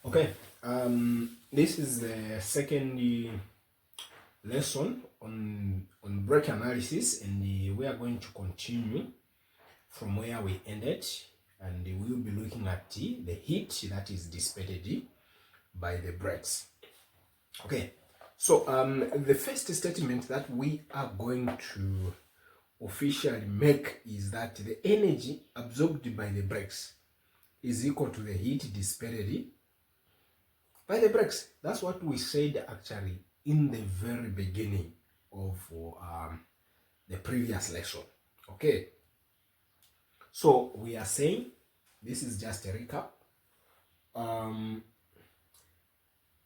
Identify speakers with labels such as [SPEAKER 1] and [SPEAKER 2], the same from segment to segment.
[SPEAKER 1] Okay, this is the second lesson on brake analysis, and we are going to continue from where we ended, and we will be looking at the heat that is dissipated by the brakes. Okay, so the first statement that we are going to officially make is that the energy absorbed by the brakes is equal to the heat dissipated by the brakes. That's what we said actually in the very beginning of the previous lesson. Okay, so we are saying, this is just a recap,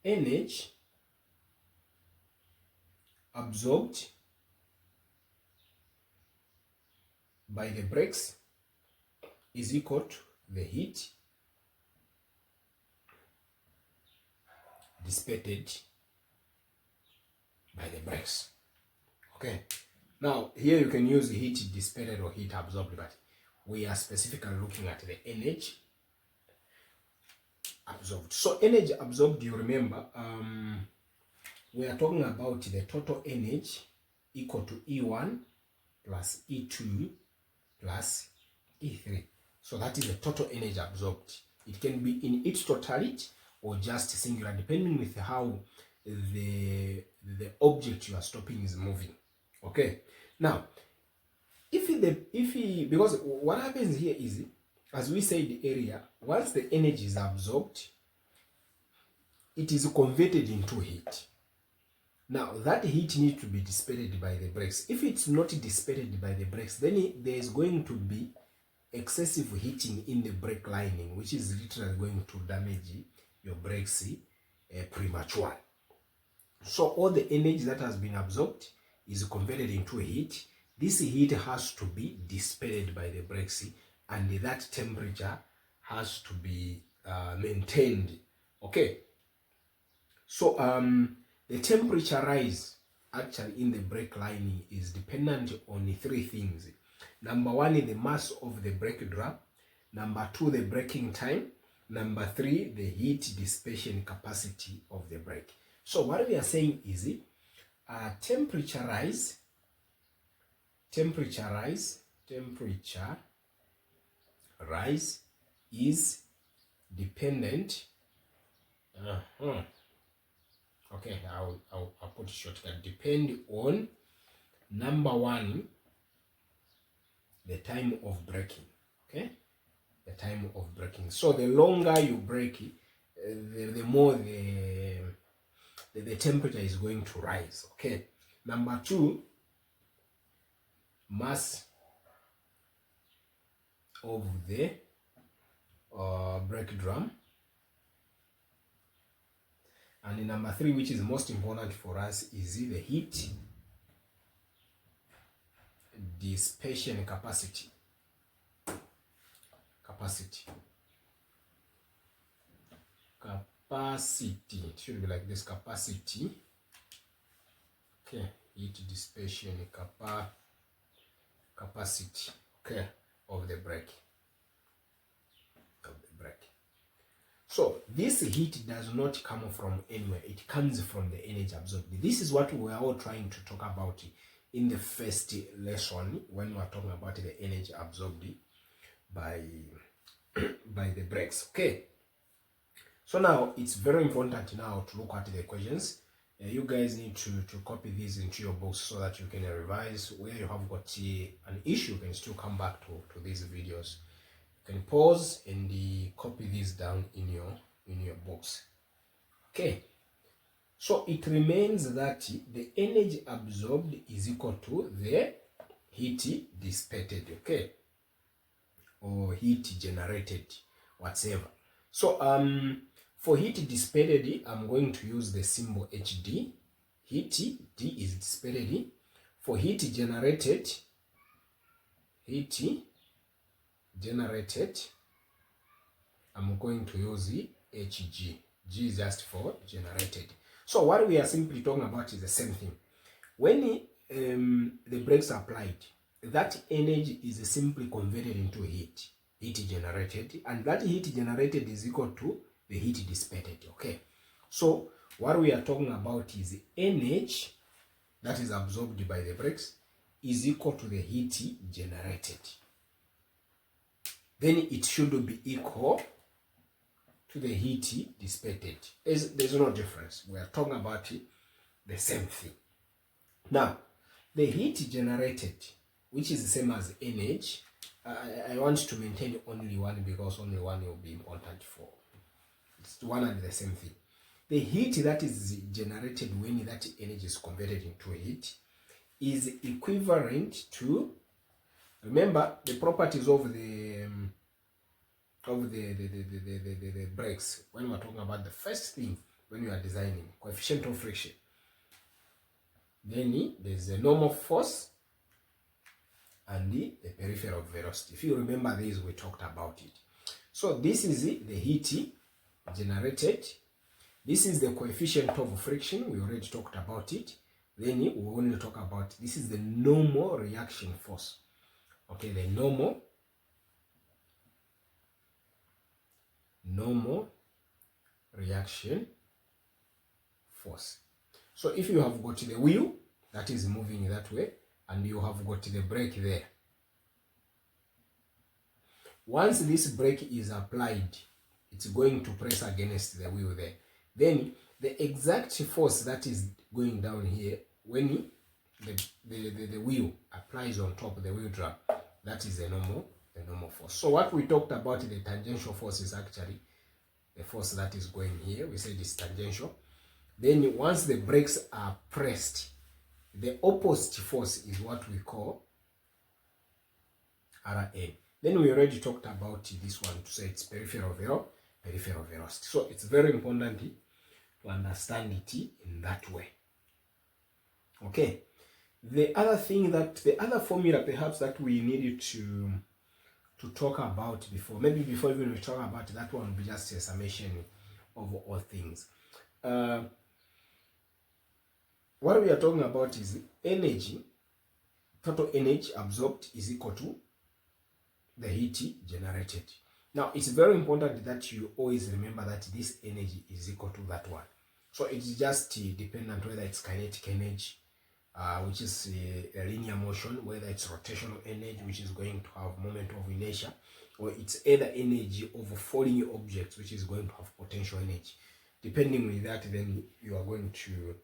[SPEAKER 1] energy absorbed by the brakes is equal to the heat dissipated by the brakes. Okay, now here you can use heat dissipated or heat absorbed, but we are specifically looking at the energy absorbed. So energy absorbed, you remember, we are talking about the total energy equal to E1 plus E2 plus E3. So that is the total energy absorbed. It can be in its totality or just singular, depending with how the object you are stopping is moving. Okay, now because what happens here is, as we said earlier, once the energy is absorbed, it is converted into heat. Now that heat needs to be dissipated by the brakes. If it's not dissipated by the brakes, then there is going to be excessive heating in the brake lining, which is literally going to damage your brakes prematurely. So all the energy that has been absorbed is converted into heat. This heat has to be dissipated by the brakes, and that temperature has to be maintained. Okay, so the temperature rise actually in the brake lining is dependent on three things. Number one is the mass of the brake drum. Number two, the braking time. Number three, the heat dissipation capacity of the brake. So what we are saying is temperature rise is dependent. Okay, I'll put it shortcut. Depend on, number one, the time of braking. Okay, the time of braking. So the longer you brake, the more the temperature is going to rise. Okay, number two, mass of the brake drum. And number three, which is most important for us, is the heat dissipation capacity. It should be like this: capacity. Okay, heat dissipation capacity. Okay, of the brake. So this heat does not come from anywhere. It comes from the energy absorbed. This is what we are all trying to talk about in the first lesson when we are talking about the energy absorbed by the brakes. Okay, so now it's very important now to look at the equations. You guys need to copy these into your books so that you can revise. Where you have got an issue, you can still come back to these videos. You can pause and copy these down in your books. Okay, so it remains that the energy absorbed is equal to the heat dissipated, okay, or heat generated, whatever. So for heat dissipated, I'm going to use the symbol HD. Heat, D is dissipated. For heat generated, I'm going to use the HG. G is just for generated. So what we are simply talking about is the same thing. When the brakes are applied, that energy is simply converted into heat generated, and that heat generated is equal to the heat dissipated. Okay, so what we are talking about is the energy that is absorbed by the brakes is equal to the heat generated. Then it should be equal to the heat dissipated. There's no difference. We are talking about the same thing. Now, the heat generated, which is the same as energy, I want to maintain only one because only one will be important for. It's one and the same thing. The heat that is generated when that energy is converted into heat is equivalent to, remember the properties of the brakes when we're talking about the first thing when you are designing, coefficient of friction. Then there's a normal force and the peripheral velocity. If you remember these, we talked about it. So this is the heat generated. This is the coefficient of friction. We already talked about it. Then we only talk about, this is the normal reaction force. Okay, the normal reaction force. So if you have got the wheel that is moving that way and you have got the brake there, once this brake is applied, it's going to press against the wheel there. Then the exact force that is going down here when the wheel applies on top of the wheel drum, that is the normal force. So what we talked about, the tangential force, is actually the force that is going here. We said it's tangential. Then once the brakes are pressed, the opposite force is what we call Rn. Then we already talked about this one to say it's peripheral velocity. So it's very important to understand it in that way. Okay. The other thing that, the other formula perhaps that we needed to talk about before, maybe before even we talk about that one, will be just a summation of all things. What we are talking about is energy, total energy absorbed is equal to the heat generated. Now, it's very important that you always remember that this energy is equal to that one. So it's just dependent whether it's kinetic energy, which is a linear motion, whether it's rotational energy, which is going to have moment of inertia, or it's either energy of falling objects, which is going to have potential energy. Depending on that, then you are going to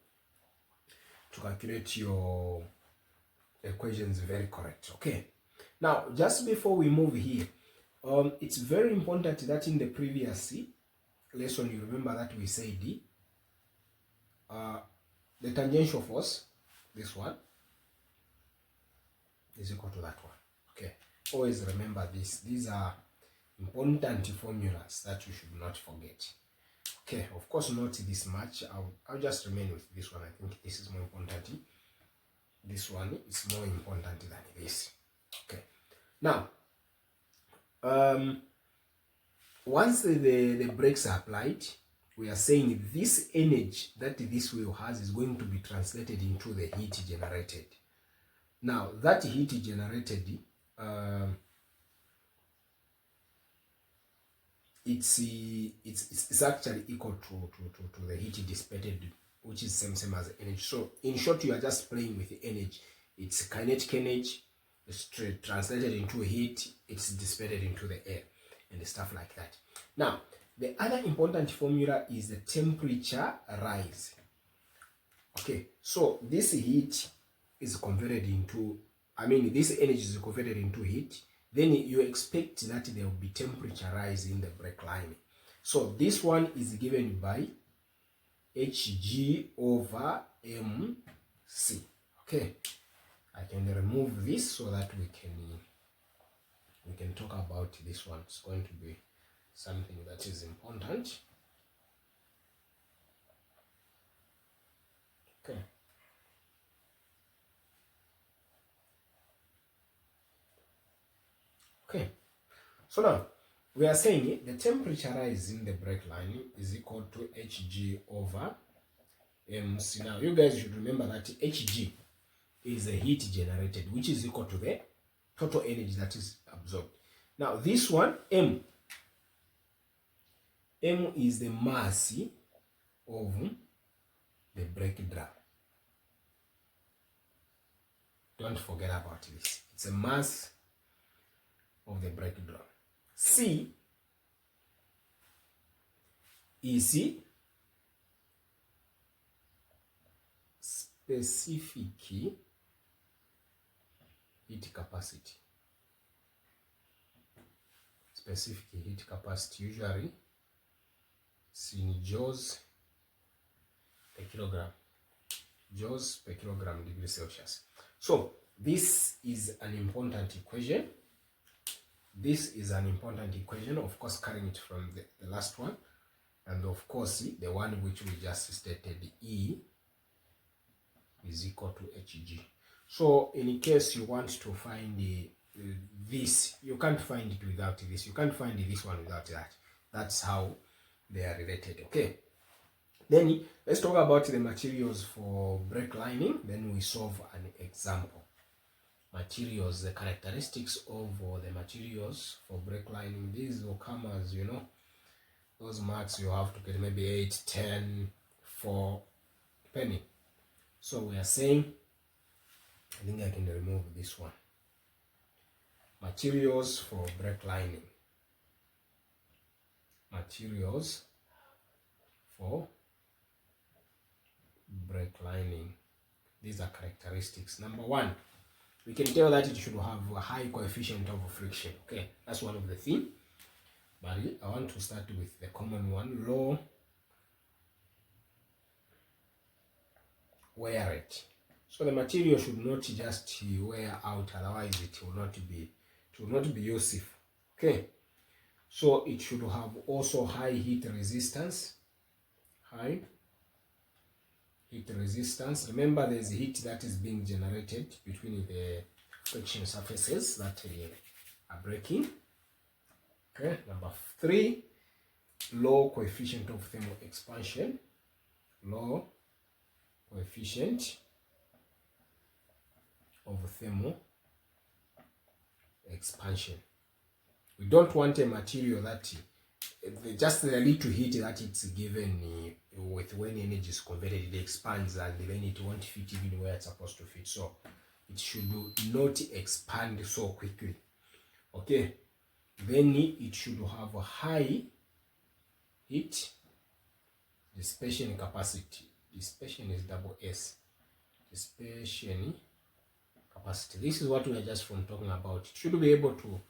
[SPEAKER 1] calculate your equations very correct. Okay. Now, just before we move here, it's very important that in the previous lesson, you remember that we said the tangential force, this one, is equal to that one. Okay. Always remember this. These are important formulas that you should not forget. Okay, of course not this much. I'll just remain with this one. I think this is more important. This one is more important than this. Okay. Now, once the brakes are applied, we are saying this energy that this wheel has is going to be translated into the heat generated. Now, that heat generated, it's actually equal to the heat dissipated, which is same as energy. So in short, you are just playing with the energy. It's kinetic energy, it's translated into heat, it's dissipated into the air and stuff like that. Now, the other important formula is the temperature rise. Okay, so this heat is converted into, this energy is converted into heat. Then you expect that there will be temperature rise in the brake line. So this one is given by Hg over mc. Okay, I can remove this so that we can talk about this one. It's going to be something that is important. Okay. Okay, so now we are saying the temperature rise in the brake line is equal to Hg over mc. Now you guys should remember that Hg is the heat generated, which is equal to the total energy that is absorbed. Now this one, m, M is the mass of the brake drum. Don't forget about this. It's a mass of the brake drum. C is specific heat capacity. Specific heat capacity, usually it's in joules per kilogram. Joules per kilogram degree Celsius. So this is an important equation. This is an important equation, of course, carrying it from the last one. And of course, the one which we just stated, E is equal to Hg. So in case you want to find this, you can't find it without this. You can't find this one without that. That's how they are related. Okay. Then let's talk about the materials for brake lining. Then we solve an example. Materials, the characteristics of the materials for brake lining. These will come as, you know, those marks you have to get maybe 8, 10, 4, depending. So we are saying, I think I can remove this one. Materials for brake lining. Materials for brake lining. These are characteristics. Number one, we can tell that it should have a high coefficient of friction. Okay, that's one of the things. But I want to start with the common one, low wear rate. So the material should not just wear out, otherwise it will not be useful. Okay, so it should have also high heat resistance. High heat resistance. Remember, there's heat that is being generated between the friction surfaces that are breaking. Okay, number 3, low coefficient of thermal expansion. Low coefficient of thermal expansion. We don't want a material that just the little heat that it's given with when energy is converted, it expands and then it won't fit even where it's supposed to fit. So it should not expand so quickly. Okay. Then it should have a high heat dissipation capacity. Dissipation is double S. Dissipation capacity. This is what we are just from talking about. It should be able to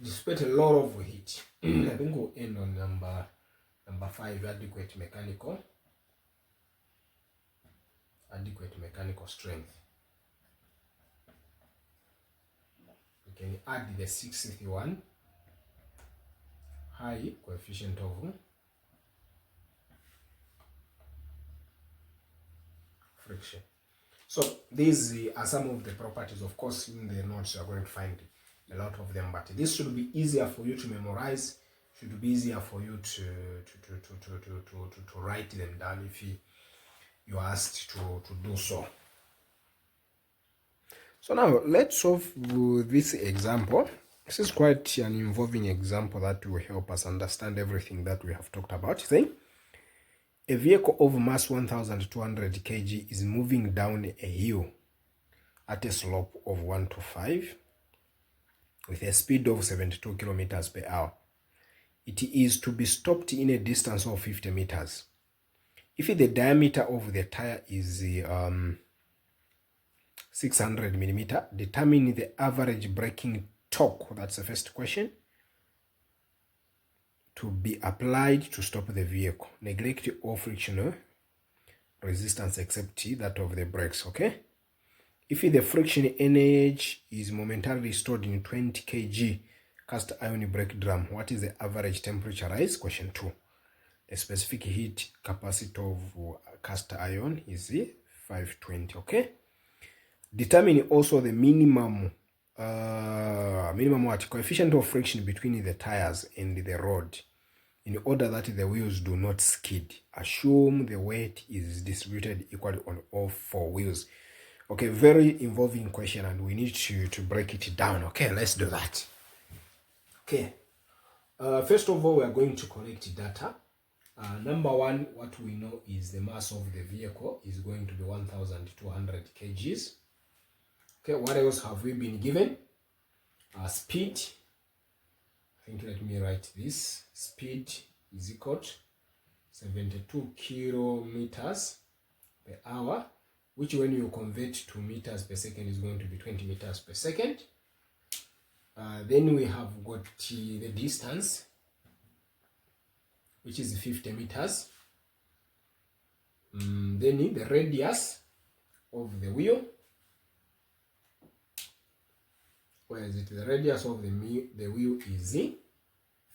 [SPEAKER 1] dissipate a lot of heat. I think we'll end on number 5, adequate mechanical strength. We can add the 6th one, high coefficient of friction. So these are some of the properties. Of course, in the notes you are going to find a lot of them, but this should be easier for you to memorize. Should be easier for you to write them down if you are asked to do so. So now let's solve this example. This is quite an involving example that will help us understand everything that we have talked about. See? A vehicle of mass 1,200 kg is moving down a hill at a slope of 1 to 5 with a speed of 72 kilometers per hour. It is to be stopped in a distance of 50 meters. If the diameter of the tire is 600 millimeter, determine the average braking torque. That's the first question. To be applied to stop the vehicle. Neglect all frictional resistance except that of the brakes. Okay. If the friction energy is momentarily stored in 20 kg cast iron brake drum, what is the average temperature rise? Question 2. The specific heat capacity of cast iron is 520. Okay. Determine also the minimum coefficient of friction between the tires and the road in order that the wheels do not skid. Assume the weight is distributed equally on all 4 wheels. Okay, very involving question, and we need to break it down. Okay, let's do that. Okay, First of all, we are going to collect data. Number one, what we know is the mass of the vehicle is going to be 1,200 kgs. Okay, what else have we been given? Speed. I think let me write this. Speed is equal to 72 kilometers per hour, which when you convert to meters per second is going to be 20 meters per second. Then we have got the distance, which is 50 meters. Then the radius of the wheel. Where is it? The radius of the wheel is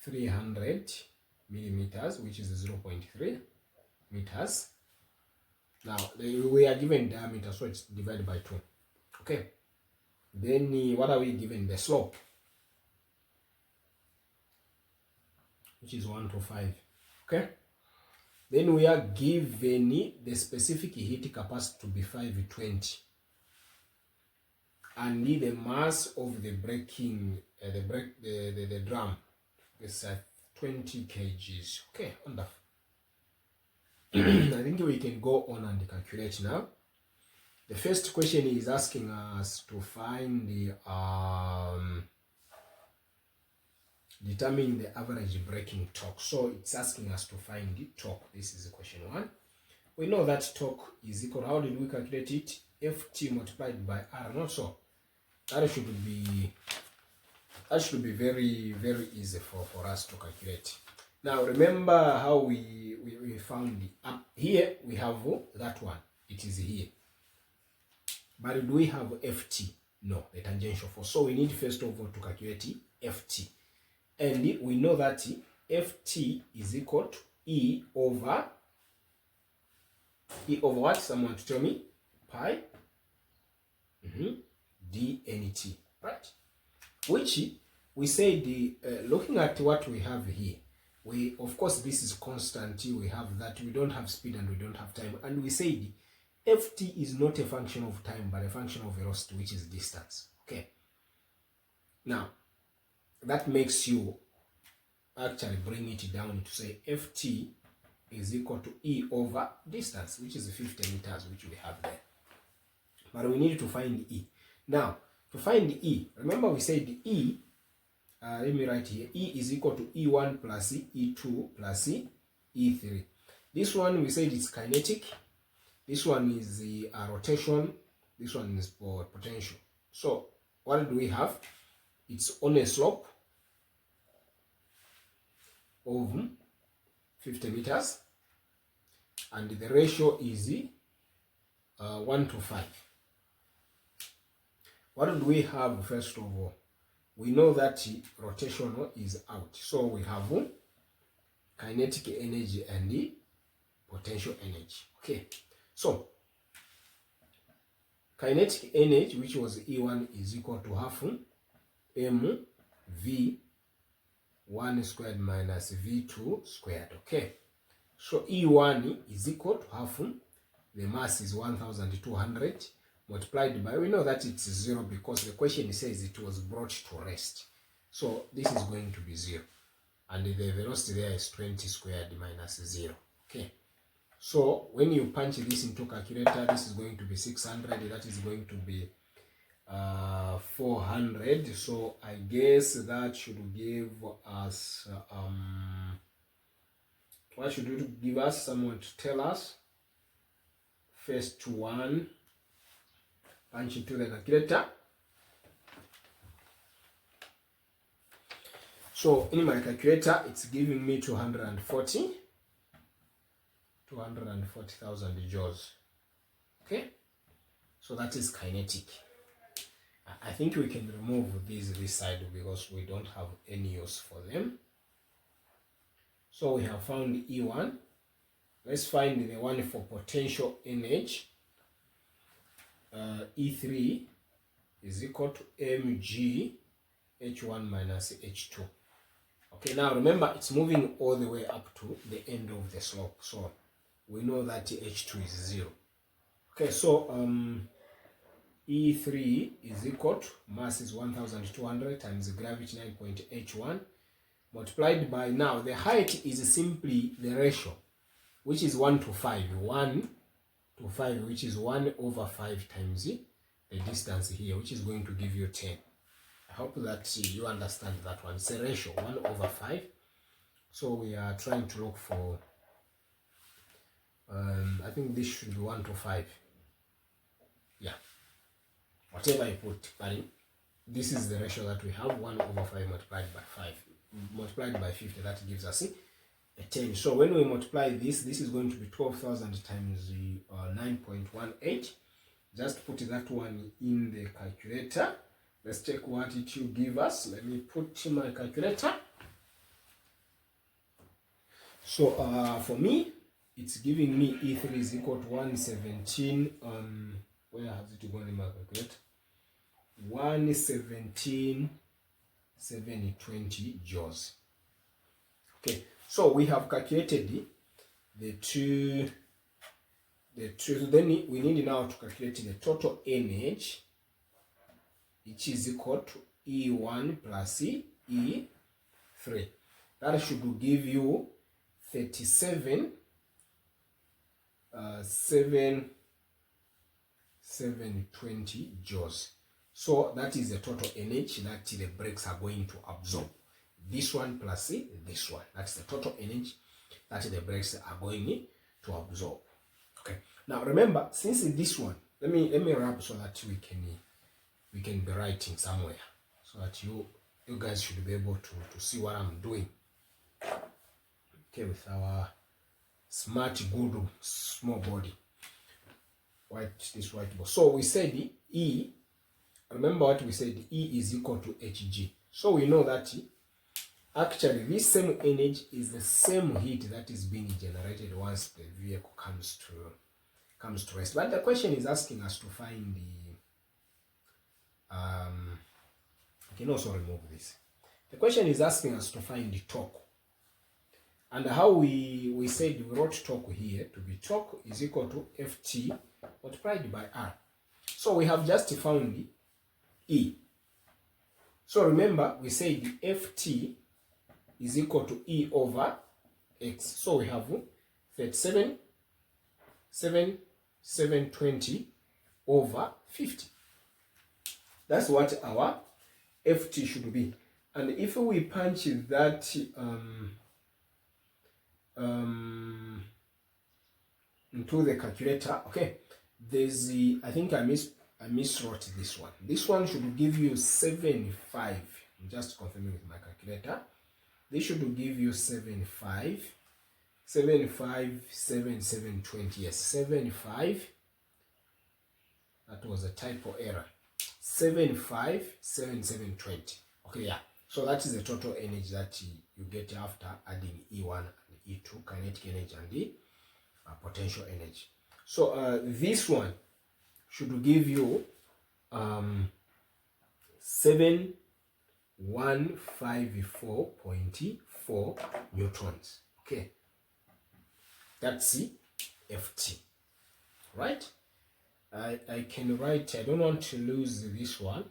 [SPEAKER 1] 300 millimeters, which is 0.3 meters. Now we are given diameter, so it's divided by 2. Okay. Then what are we given? The slope, which is 1 to 5. Okay. Then we are given the specific heat capacity to be 520, and the mass of the braking, the drum is 20 kgs. Okay, wonderful. I think we can go on and calculate now. The first question is asking us to find the determine the average braking torque. So it's asking us to find the torque. This is question 1. We know that torque is equal. How did we calculate it? Ft multiplied by R. Not so. That should be very, very easy for us to calculate. Now remember how we found the here we have that one. It is here. But do we have Ft? No, the tangential force. So we need first of all to calculate Ft. And we know that Ft is equal to E over what? Someone to tell me? Pi dNt, right? Which we said, looking at what we have here, we, of course, this is constant. We have that. We don't have speed and we don't have time. And we said Ft is not a function of time, but a function of velocity, which is distance. Okay. Now, that makes you actually bring it down to say Ft is equal to E over distance, which is 50 meters, which we have there. But we need to find E. Now, to find E, remember we said E, let me write here, E is equal to E1 plus E2 plus E3. This one we said it's kinetic. This one is the rotation. This one is for potential. So what do we have? It's on a slope of 50 meters. And the ratio is 1 to 5. What do we have first of all? We know that rotational is out. So we have kinetic energy and the potential energy. Okay. So kinetic energy, which was E1, is equal to half mv1 squared minus v2 squared. Okay. So E1 is equal to half, the mass is 1,200 multiplied by, we know that it's 0 because the question says it was brought to rest. So this is going to be 0. And the velocity there is 20 squared minus 0. Okay. So when you punch this into calculator, this is going to be 600. That is going to be 400. So I guess that should give us, what should it give us? Someone to tell us. First one, punch into the calculator. So in my calculator, it's giving me 240,000 joules. Okay, so that is kinetic. I think we can remove this side because we don't have any use for them. So we have found E1. Let's find the one for potential energy. E3 is equal to mg h1 minus h2. Okay, now remember it's moving all the way up to the end of the slope, so we know that h2 is 0. Okay, so E3 is equal to mass is 1,200 times gravity 9.81 multiplied by, now the height is simply the ratio, which is 1 to 5. 1 to 5, which is 1 over 5 times the distance here, which is going to give you 10. I hope that you understand that one. It's a ratio, 1 over 5. So we are trying to look for, I think this should be 1 to 5. Yeah, whatever I put, but this is the ratio that we have, 1 over 5 multiplied by 5. Multiplied by 50, that gives us a 10. So when we multiply this is going to be 12,000 times 9.18. Just put that one in the calculator. Let's check what it will give us. Let me put my calculator. So for me, it's giving me E3 is equal to 117. Where has it gone in my calculator? 117,720 joules. Okay, so we have calculated the two. Then we need now to calculate the total energy, which is equal to E1 plus E3. That should give you 37,720 joules. So that is the total energy that the brakes are going to absorb. This one plus this one. That's the total energy that the brakes are going to absorb. Okay. Now remember, since this one, let me wrap so that we can be writing somewhere, so that you guys should be able to see what I'm doing. Okay, with our smart good small body. This white board. So we said E. Remember what we said, E is equal to Hg. So we know that actually this same energy is the same heat that is being generated once the vehicle comes to rest. But the question is asking us to find the I can also remove this. The question is asking us to find the torque. And how we said we wrote torque here to be torque is equal to Ft multiplied by R. So we have just found E. So remember, we said Ft is equal to E over X. So we have 37,720 over 50. That's what our Ft should be. And if we punch that into the calculator, okay, there's the, I think I miswrote this one. This one should give you 75. I'm just confirming with my calculator. This should give you 7,720. Yes, 75. That was a typo error. 75,720. Okay, yeah. So that is the total energy that you get after adding E1 and E2, kinetic energy and the potential energy. So this one should give you 7154.4 newtons. Okay, that's Ft, right? I can write, I don't want to lose this one.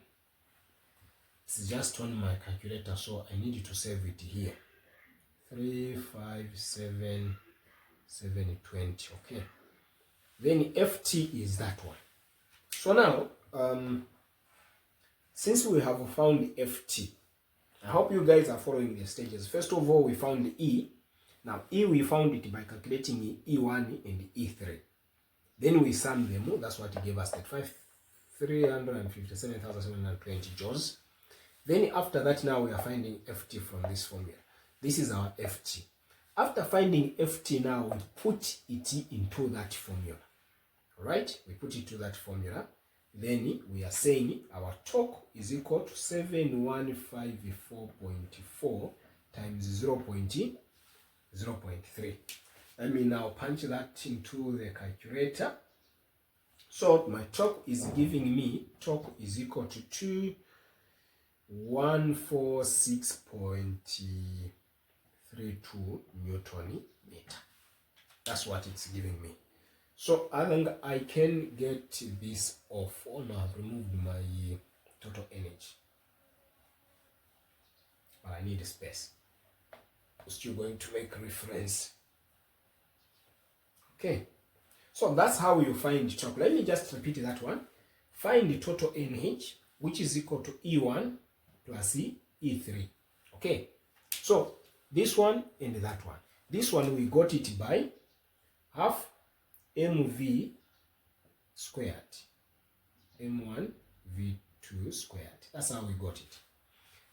[SPEAKER 1] It's just on my calculator, so I need to save it here. 357,720. Okay, then Ft is that one. So now since we have found Ft, I hope you guys are following the stages. First of all, we found E. Now E, we found it by calculating E1 and E3. Then we sum them. That's what gave us that 357,720 joules. Then after that, now we are finding Ft from this formula. This is our Ft. After finding Ft, now we put it into that formula. Right? We put it to that formula. Then we are saying our torque is equal to 7154.4 times 0.3. Let me now punch that into the calculator. So my torque is giving me, torque is equal to 2146.32 Newton meter. That's what it's giving me. So I think I can get this off. Oh no, I've removed my total energy, but I need space. still going to make reference. Okay, so that's how you find torque. Let me just repeat that one. Find the total NH, which is equal to E1 plus E3. Okay, so this one and that one. This one we got it by half mv squared, m1 v2 squared. That's how we got it.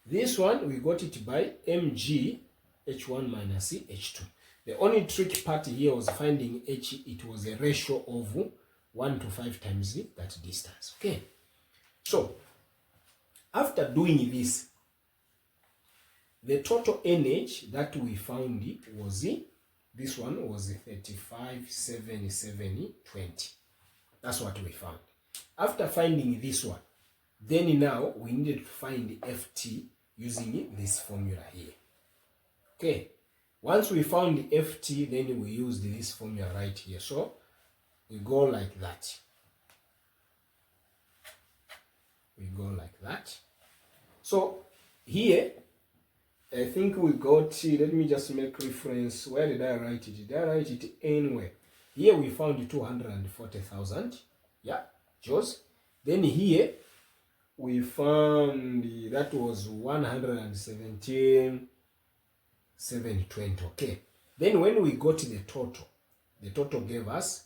[SPEAKER 1] This one we got it by mg h1 minus h2. The only tricky part here was finding h. It was a ratio of 1 to 5 times that distance. Okay, so after doing this, the total NH that we found was this one was 357720. That's what we found. After finding this one, then now we needed to find FT using this formula here. Okay, once we found the FT, then we used this formula right here. So we go like that. We go like that. So here, I think we got, let me just make reference. Where did I write it? Did I write it anywhere? Here we found 240,000. Yeah, joules. Then here we found that was 117,720. Okay. Then when we got the total gave us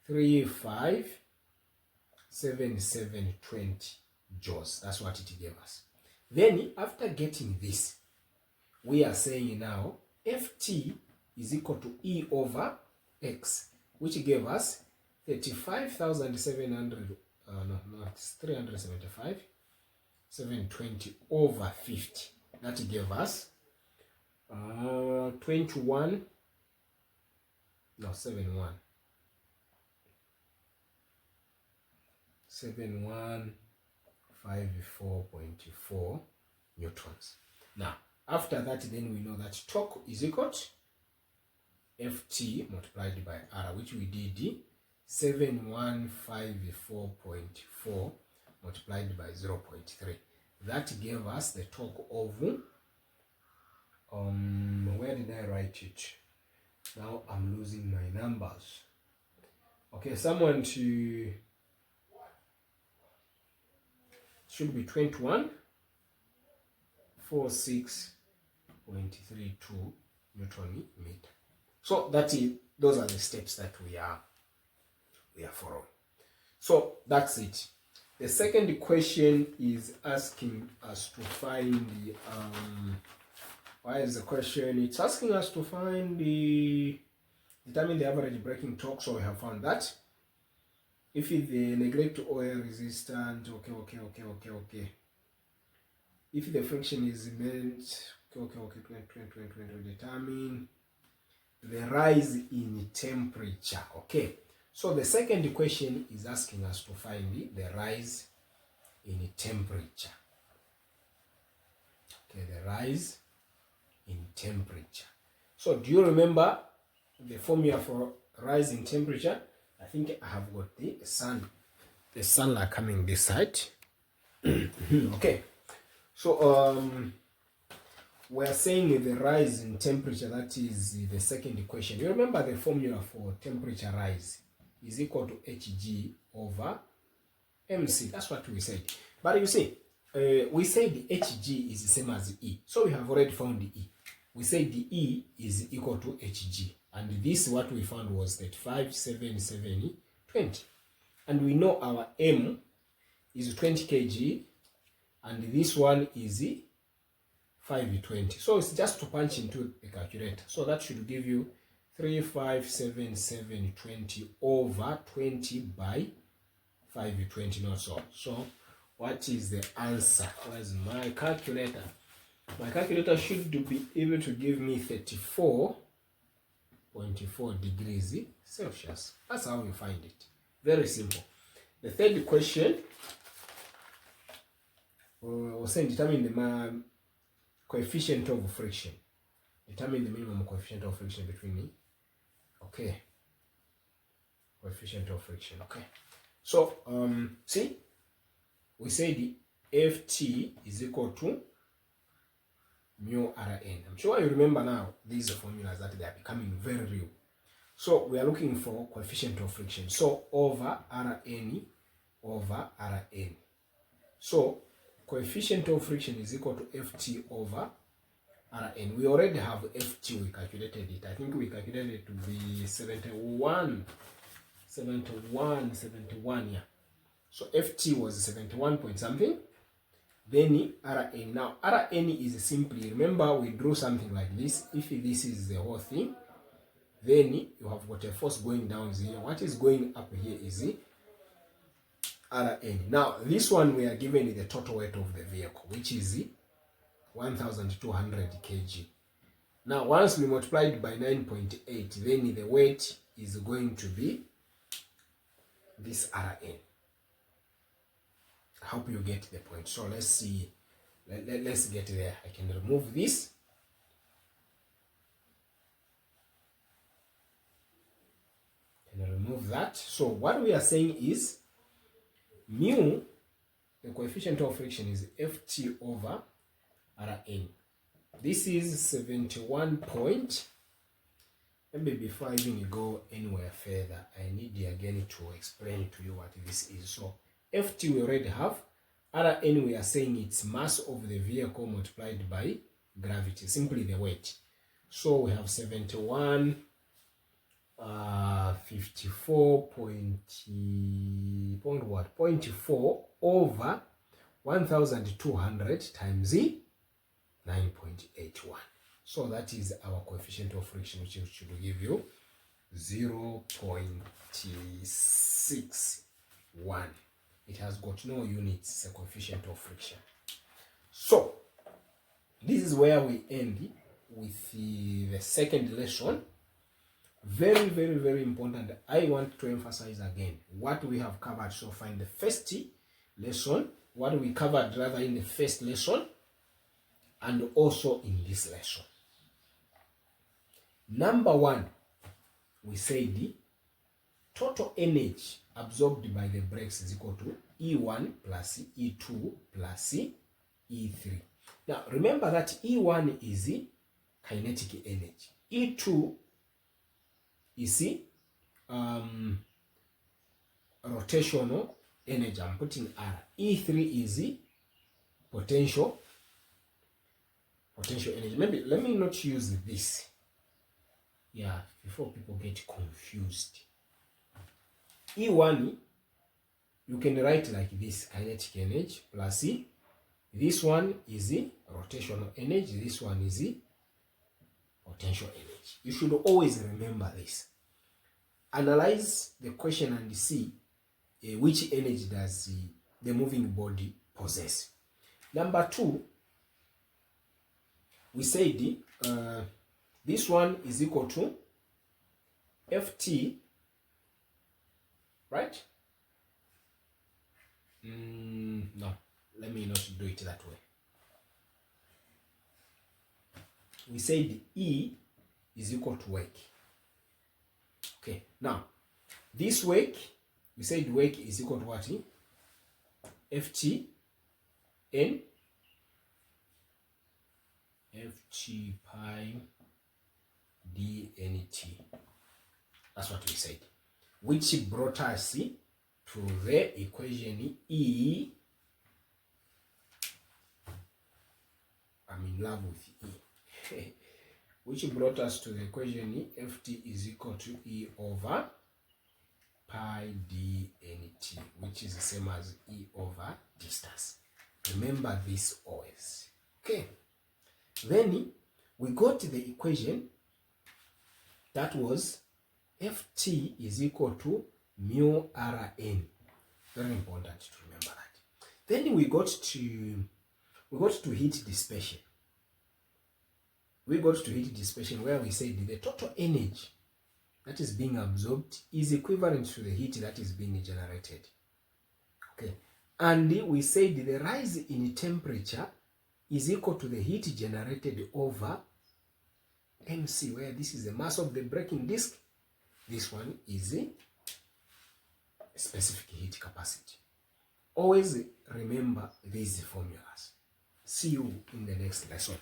[SPEAKER 1] 357720 joules. That's what it gave us. Then after getting this, we are saying now Ft is equal to E over X, which gave us 35,700, it's 375, 720 over 50. That gave us 71, no, 71, 7154.4 newtons. Now, after that, then we know that torque is equal to Ft multiplied by R, which we did 7154.4 multiplied by 0.3. That gave us the torque of, where did I write it? Now I'm losing my numbers. Okay, someone to, should be 21.46.32 Newton meter. So that is, those are the steps that we are following. So that's it. The second question is asking us to find the why is the question? It's asking us to find determine the average braking torque. So we have found that. If the neglect oil resistant, okay. If the friction is meant, okay, 20, determine the rise in temperature. Okay, so the second question is asking us to find the rise in temperature. Okay, the rise in temperature. So do you remember the formula for rise in temperature? I think I have got the sunlight coming this side. Okay, so we're saying the rise in temperature, that is the second equation. You remember the formula for temperature rise is equal to Hg over mc. That's what we said. But you see, we said the Hg is the same as E. So we have already found the E. We said the E is equal to Hg. And this, what we found was that 57720. And we know our M is 20 kg. And this one is 520. So it's just to punch into the calculator. So that should give you 357,720 over 20 by 520, not so. So what is the answer? Where's my calculator? My calculator should be able to give me 34.4 degrees Celsius. That's how you find it. Very simple. The third question was saying determine the coefficient of friction. Determine the minimum coefficient of friction between me. Okay. Coefficient of friction. Okay. So, see, we say the Ft is equal to mu Rn. I'm sure you remember now these formulas that they are becoming very real. So we are looking for coefficient of friction. So over Rn over Rn. So coefficient of friction is equal to Ft over Rn. We already have Ft, we calculated it. I think we calculated it to be 71, yeah. So Ft was 71 point something. Then Rn. Now Rn is simply, remember we drew something like this. If this is the whole thing, then you have got a force going down here. What is going up here is Rn. Now this one we are given the total weight of the vehicle, which is 1200 kg. Now once we multiply it by 9.8, then the weight is going to be this Rn. I hope you get the point. So let's see. Let's get there. I can remove this. Can remove that. So what we are saying is mu, the coefficient of friction, is Ft over Rn. This is 71 point. Maybe before I even go anywhere further, I need again to explain to you what this is. So Ft we already have. Rn we are saying it's mass of the vehicle multiplied by gravity, simply the weight. So we have 71 54.4 over 1200 times 9.81. So that is our coefficient of friction, which should give you 0.61. It has got no units, it's a coefficient of friction. So this is where we end with the second lesson. Very, very, very important. I want to emphasize again what we have covered so far in the first lesson, what we covered rather in the first lesson, and also in this lesson. Number one, we said the total energy absorbed by the brakes is equal to E1 plus E2 plus E3. Now remember that E1 is kinetic energy, E2 is rotational energy. I'm putting R. E3 is potential energy. Maybe let me not use this. Yeah, before people get confused. E1 you can write like this: kinetic energy plus this one is rotational energy, this one is potential energy. You should always remember this. Analyze the question and see which energy does the moving body possess. Number two, we said this one is equal to Ft, right? No, let me not do it that way. We said E is equal to work. Okay, now this work, we said work is equal to what? Ft n Ft pi dnt. That's what we said, which brought us to the equation E. I'm in love with E. Which brought us to the equation Ft is equal to E over pi dnt, which is the same as E over distance. Remember this always. Okay. Then we got the equation that was Ft is equal to mu Rn. Very important to remember that. Then we got to heat dissipation. We got to heat dissipation where we said the total energy that is being absorbed is equivalent to the heat that is being generated. Okay. And we said the rise in temperature is equal to the heat generated over mc, where this is the mass of the braking disc. This one is a specific heat capacity. Always remember these formulas. See you in the next lesson.